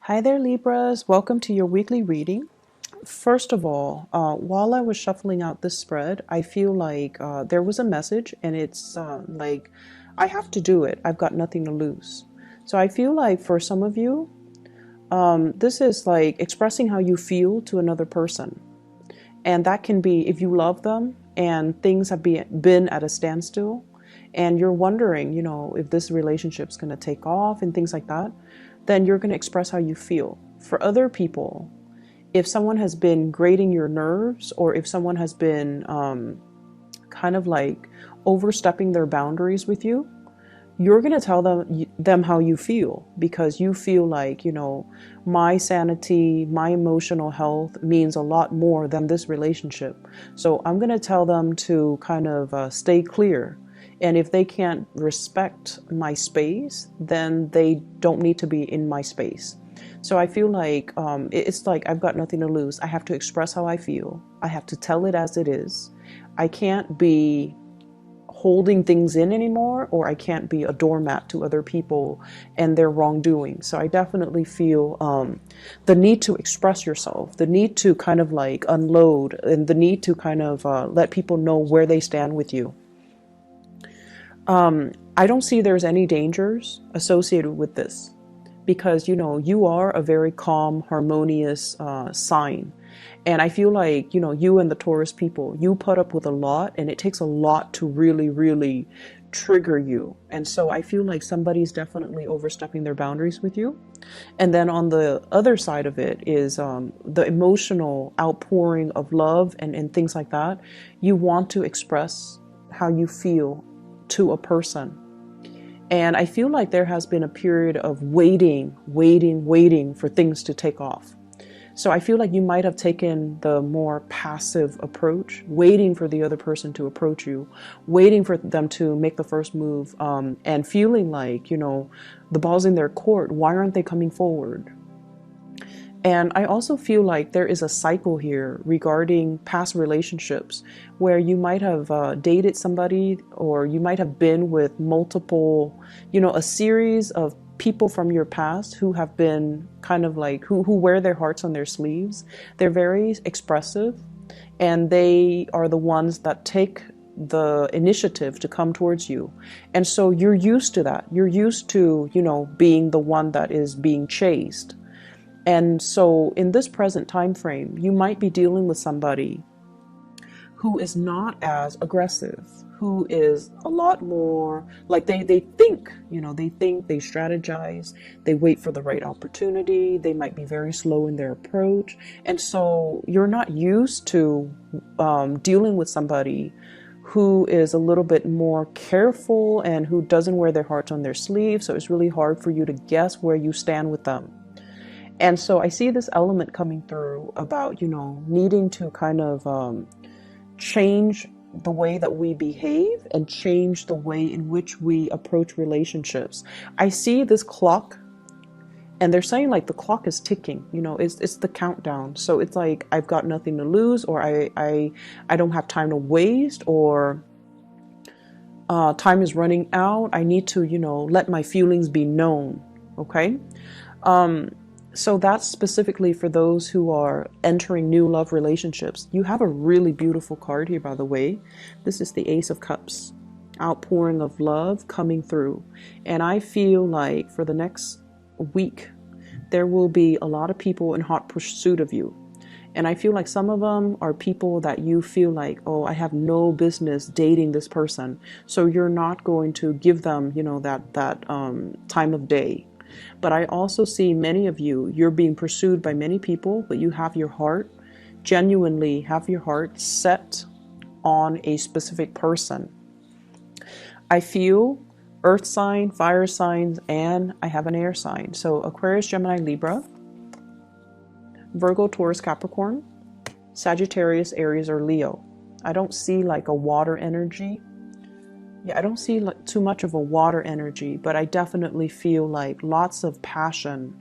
Hi there, Libras. Welcome to your weekly reading. First of all, while I was shuffling out this spread, I feel like there was a message, and it's like I have to do it. I've got nothing to lose. So I feel like for some of you, this is like expressing how you feel to another person. And that can be if you love them and things have been at a standstill and you're wondering, if this relationship's going to take off and things like that, then you're going to express how you feel. For other people, if someone has been grating your nerves or if someone has been kind of like overstepping their boundaries with you, you're going to tell them how you feel, because you feel like, my sanity, my emotional health means a lot more than this relationship. So I'm going to tell them to kind of stay clear. And if they can't respect my space, then they don't need to be in my space. So I feel like it's like I've got nothing to lose. I have to express how I feel. I have to tell it as it is. I can't be holding things in anymore, or I can't be a doormat to other people and their wrongdoing. So I definitely feel the need to express yourself, the need to kind of like unload, and the need to kind of let people know where they stand with you. I don't see there's any dangers associated with this, because you are a very calm, harmonious sign. And I feel like, you and the Taurus people, you put up with a lot, and it takes a lot to really, really trigger you. And so I feel like somebody's definitely overstepping their boundaries with you. And then on the other side of it is the emotional outpouring of love and things like that. You want to express how you feel to a person. And I feel like there has been a period of waiting for things to take off. So I feel like you might have taken the more passive approach, waiting for the other person to approach you, waiting for them to make the first move, and feeling like, the ball's in their court. Why aren't they coming forward? And I also feel like there is a cycle here regarding past relationships where you might have dated somebody, or you might have been with multiple, a series of people from your past who have been kind of like, who wear their hearts on their sleeves. They're very expressive, and they are the ones that take the initiative to come towards you. And so you're used to that. You're used to, being the one that is being chased. And so in this present time frame, you might be dealing with somebody who is not as aggressive, who is a lot more like they think, they strategize, they wait for the right opportunity, they might be very slow in their approach. And so you're not used to dealing with somebody who is a little bit more careful and who doesn't wear their hearts on their sleeve. So it's really hard for you to guess where you stand with them. And so I see this element coming through about, needing to kind of change the way that we behave and change the way in which we approach relationships. I see this clock, and they're saying like the clock is ticking, it's the countdown. So it's like, I've got nothing to lose, or I don't have time to waste, or time is running out. I need to, let my feelings be known. Okay. So that's specifically for those who are entering new love relationships. You have a really beautiful card here, by the way. This is the Ace of Cups, outpouring of love coming through. And I feel like for the next week, there will be a lot of people in hot pursuit of you. And I feel like some of them are people that you feel like, oh, I have no business dating this person. So you're not going to give them, that time of day. But I also see many of you, you're being pursued by many people, but you have your heart, genuinely have your heart set on a specific person. I feel earth sign, fire signs, and I have an air sign. So Aquarius, Gemini, Libra, Virgo, Taurus, Capricorn, Sagittarius, Aries, or Leo. I don't see like a water energy. Yeah, I don't see like too much of a water energy, but I definitely feel like lots of passion.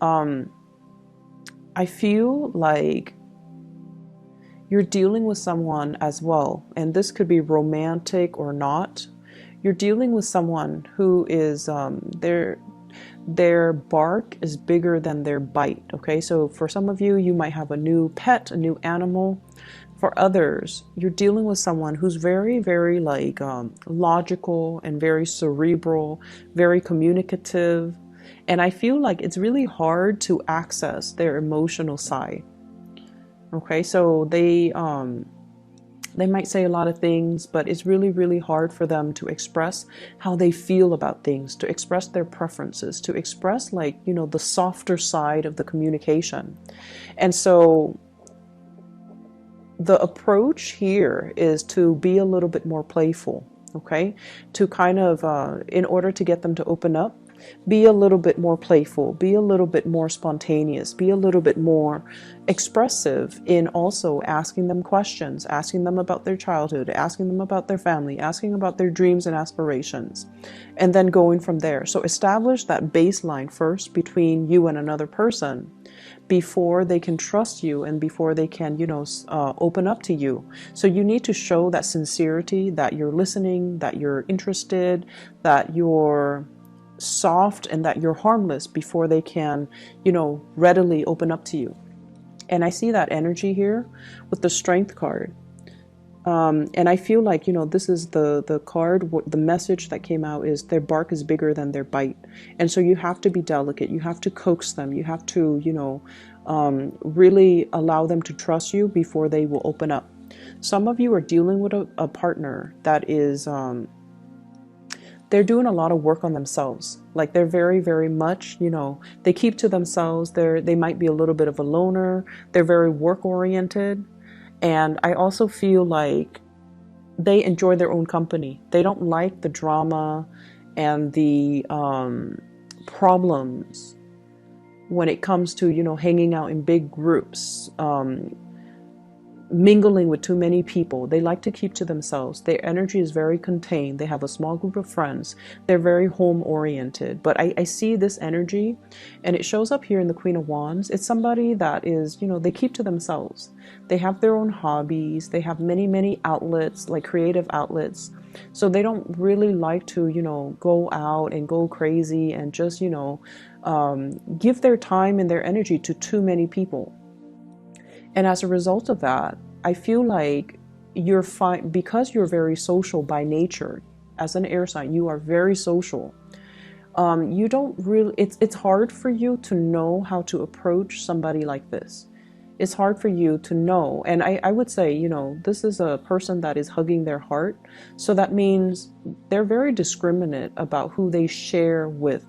I feel like you're dealing with someone as well, and this could be romantic or not. You're dealing with someone who is Their bark is bigger than their bite. Okay, so for some of you, you might have a new pet, a new animal. For others, you're dealing with someone who's very, very like logical and very cerebral, very communicative. And I feel like it's really hard to access their emotional side. Okay, so they might say a lot of things, but it's really, really hard for them to express how they feel about things, to express their preferences, to express like, you know, the softer side of the communication. And so the approach here is to be a little bit more playful, okay? To kind of, in order to get them to open up, be a little bit more playful, be a little bit more spontaneous, be a little bit more expressive in also asking them questions, asking them about their childhood, asking them about their family, asking about their dreams and aspirations, and then going from there. So establish that baseline first between you and another person before they can trust you and before they can, you know, open up to you. So you need to show that sincerity, that you're listening, that you're interested, that you're soft, and that you're harmless before they can, you know, readily open up to you. And I see that energy here with the Strength card. And I feel like, you know, this is the card, the message that came out is their bark is bigger than their bite. And so you have to be delicate. You have to coax them. You have to, you know, really allow them to trust you before they will open up. Some of you are dealing with a partner that is, they're doing a lot of work on themselves. Like they're very, very much, you know, they keep to themselves. They might be a little bit of a loner. They're very work oriented. And I also feel like they enjoy their own company. They don't like the drama and the problems when it comes to, you know, hanging out in big groups, mingling with too many people. They like to keep to themselves. Their energy is very contained. They have a small group of friends. They're very home oriented. But I see this energy, and it shows up here in the Queen of Wands. It's somebody that is, you know, they keep to themselves. They have their own hobbies. They have many, many outlets, like creative outlets. So they don't really like to, you know, go out and go crazy and just, you know, give their time and their energy to too many people. And as a result of that, I feel like you're fine because you're very social by nature. As an air sign, you are very social. You don't really, it's hard for you to know how to approach somebody like this. It's hard for you to know. And I would say, you know, this is a person that is hugging their heart. So that means they're very discriminate about who they share with.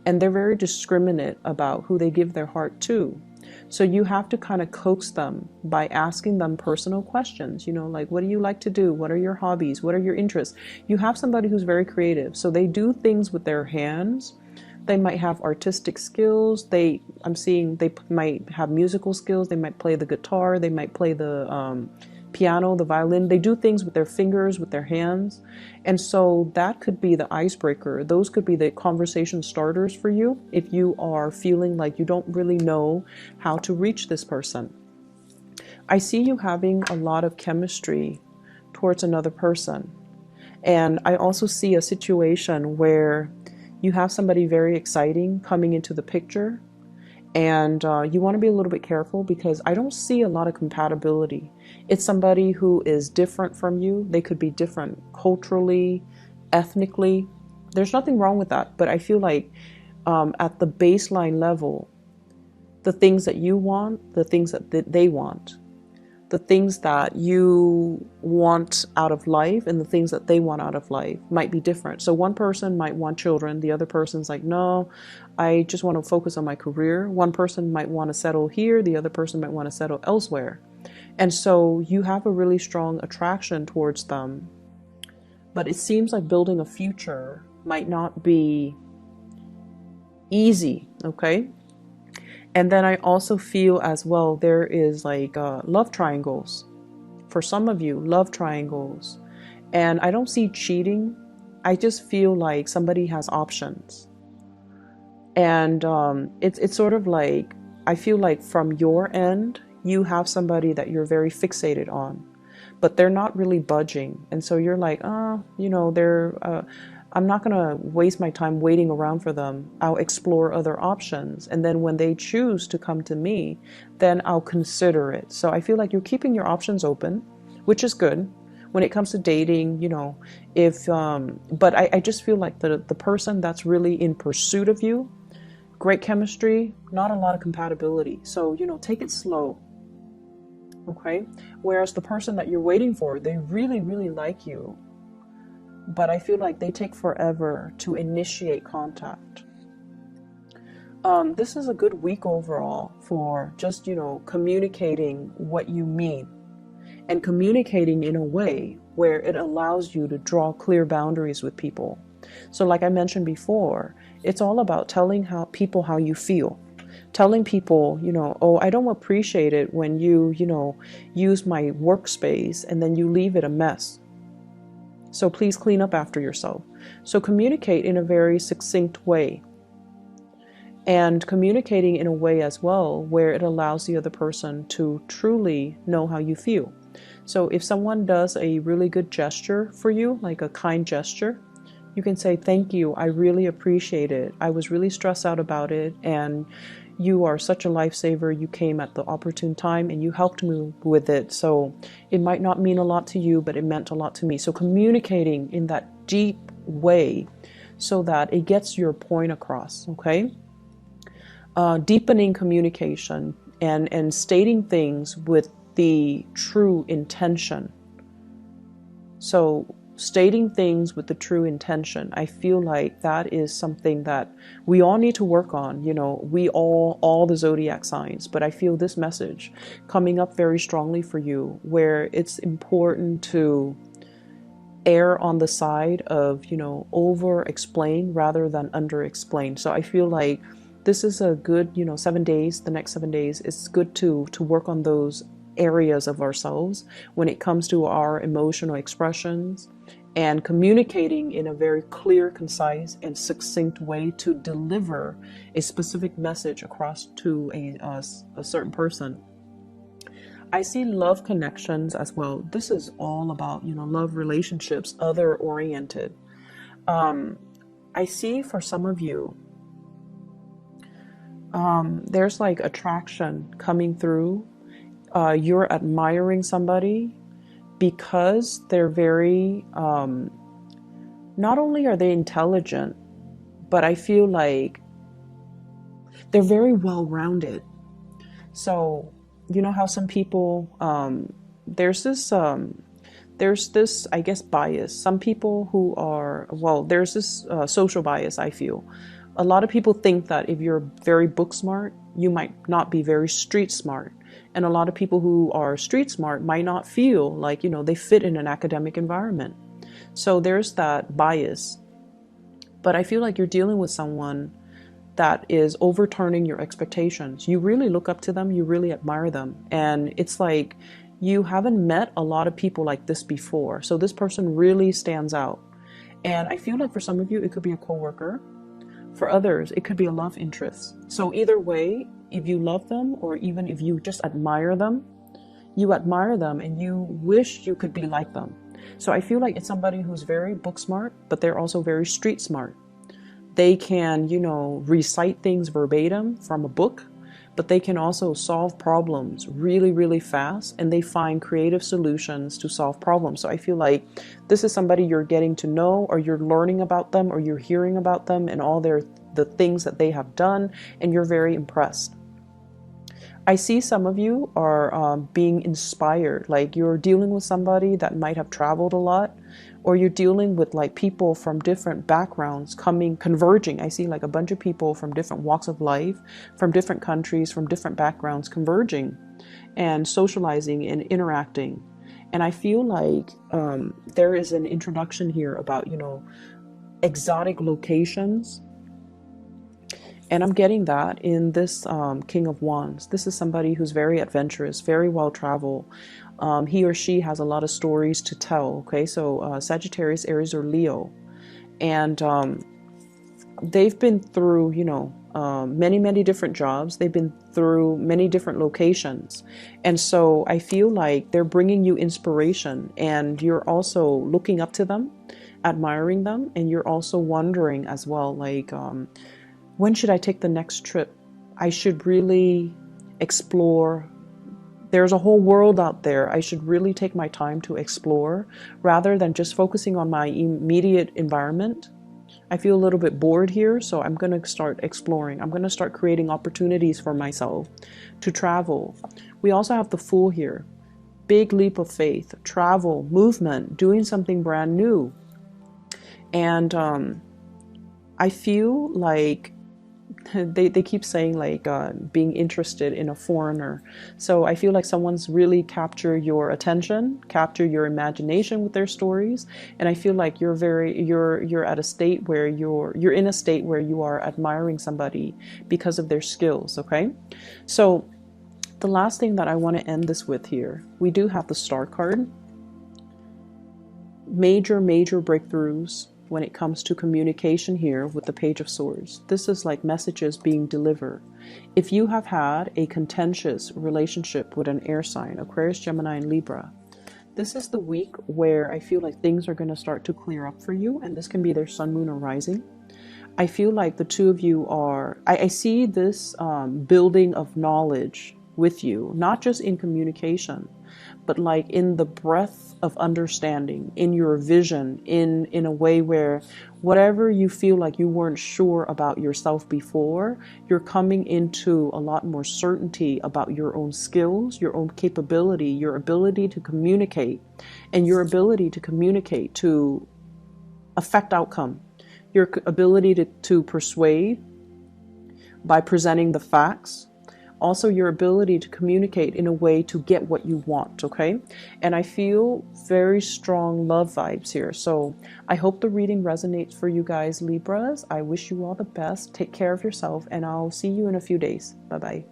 And they're very discriminate about who they give their heart to. So you have to kind of coax them by asking them personal questions, you know, like, what do you like to do? What are your hobbies? What are your interests? You have somebody who's very creative. So they do things with their hands. They might have artistic skills. I'm seeing they might have musical skills. They might play the guitar. They might play the piano, the violin. They do things with their fingers, with their hands. And so that could be the icebreaker. Those could be the conversation starters for you if you are feeling like you don't really know how to reach this person. I see you having a lot of chemistry towards another person. And I also see a situation where you have somebody very exciting coming into the picture. And you want to be a little bit careful because I don't see a lot of compatibility. It's somebody who is different from you. They could be different culturally, ethnically. There's nothing wrong with that. But I feel like at the baseline level, the things that you want, the things that they want, the things that you want out of life and the things that they want out of life might be different. So one person might want children. The other person's like, no, I just want to focus on my career. One person might want to settle here. The other person might want to settle elsewhere. And so you have a really strong attraction towards them. But it seems like building a future might not be easy, okay? And then I also feel as well, there is like love triangles. For some of you, love triangles. And I don't see cheating. I just feel like somebody has options. And it's sort of like, I feel like from your end, you have somebody that you're very fixated on, but they're not really budging. And so you're like, you know, I'm not going to waste my time waiting around for them. I'll explore other options. And then when they choose to come to me, then I'll consider it. So I feel like you're keeping your options open, which is good. When it comes to dating, you know, but I just feel like the person that's really in pursuit of you, great chemistry, not a lot of compatibility. So, you know, take it slow. Okay. Whereas the person that you're waiting for, they really, really like you. But I feel like they take forever to initiate contact. This is a good week overall for just, you know, communicating what you mean and communicating in a way where it allows you to draw clear boundaries with people. So like I mentioned before, it's all about telling people how you feel. Telling people, you know, oh, I don't appreciate it when you know, use my workspace and then you leave it a mess. So please clean up after yourself. So communicate in a very succinct way. And communicating in a way as well where it allows the other person to truly know how you feel. So if someone does a really good gesture for you, like a kind gesture, you can say, thank you, I really appreciate it. I was really stressed out about it, and you are such a lifesaver. You came at the opportune time and you helped me with it. So it might not mean a lot to you, but it meant a lot to me. So communicating in that deep way so that it gets your point across, okay? Deepening communication and stating things with the true intention. So stating things with the true intention, I feel like that is something that we all need to work on. You know, we all the zodiac signs, but I feel this message coming up very strongly for you, where it's important to err on the side of, you know, over explain rather than under explain. So I feel like this is a good, you know, 7 days, the next 7 days, it's good to work on those areas of ourselves when it comes to our emotional expressions and communicating in a very clear, concise, and succinct way to deliver a specific message across to a certain person. I see love connections as well. This is all about, you know, love relationships, other oriented. I see for some of you, there's like attraction coming through. You're admiring somebody because they're very, not only are they intelligent, but I feel like they're very well-rounded. So, you know how some people, there's this, I guess, bias. Some people who are, well, there's this social bias, I feel. A lot of people think that if you're very book smart, you might not be very street smart. And a lot of people who are street smart might not feel like, you know, they fit in an academic environment. So there's that bias. But I feel like you're dealing with someone that is overturning your expectations. You really look up to them. You really admire them. And it's like you haven't met a lot of people like this before. So this person really stands out. And I feel like for some of you, it could be a coworker. For others, it could be a love interest. So either way, if you love them or even if you just admire them and you wish you could be like them. So I feel like it's somebody who's very book smart, but they're also very street smart. They can, you know, recite things verbatim from a book, but they can also solve problems really, really fast, and they find creative solutions to solve problems. So I feel like this is somebody you're getting to know, or you're learning about them, or you're hearing about them and all the things that they have done, and you're very impressed. I see some of you are being inspired, like you're dealing with somebody that might have traveled a lot, or you're dealing with like people from different backgrounds converging. I see like a bunch of people from different walks of life, from different countries, from different backgrounds converging and socializing and interacting. And I feel like there is an introduction here about, you know, exotic locations. And I'm getting that in this King of Wands. This is somebody who's very adventurous, very well-traveled. He or she has a lot of stories to tell, okay? So Sagittarius, Aries, or Leo. And they've been through, you know, many, many different jobs. They've been through many different locations. And so I feel like they're bringing you inspiration, and you're also looking up to them. admiring them, and you're also wondering as well, like, when should I take the next trip? I should really explore. There's a whole world out there. I should really take my time to explore rather than just focusing on my immediate environment. I feel a little bit bored here, so I'm going to start exploring. I'm going to start creating opportunities for myself to travel. We also have the Fool here. Big leap of faith, travel, movement, doing something brand new. And I feel like they keep saying like being interested in a foreigner. So I feel like someone's really captured your attention, captured your imagination with their stories. And I feel like you're at a state where you're in a state where you are admiring somebody because of their skills. Okay. So the last thing that I want to end this with here, we do have the Star card. Major breakthroughs when it comes to communication here with the Page of Swords. This is like messages being delivered. If you have had a contentious relationship with an air sign, Aquarius, Gemini, and Libra, this is the week where I feel like things are going to start to clear up for you, and this can be their sun, moon, or rising. I feel like the two of you are, I see this building of knowledge with you, not just in communication, but like in the breadth of understanding, in your vision, in a way where whatever you feel like you weren't sure about yourself before, you're coming into a lot more certainty about your own skills, your own capability, your ability to communicate, and your ability to communicate to affect outcome, your ability to persuade by presenting the facts. Also, your ability to communicate in a way to get what you want, okay? And I feel very strong love vibes here. So I hope the reading resonates for you guys, Libras. I wish you all the best. Take care of yourself, and I'll see you in a few days. Bye-bye.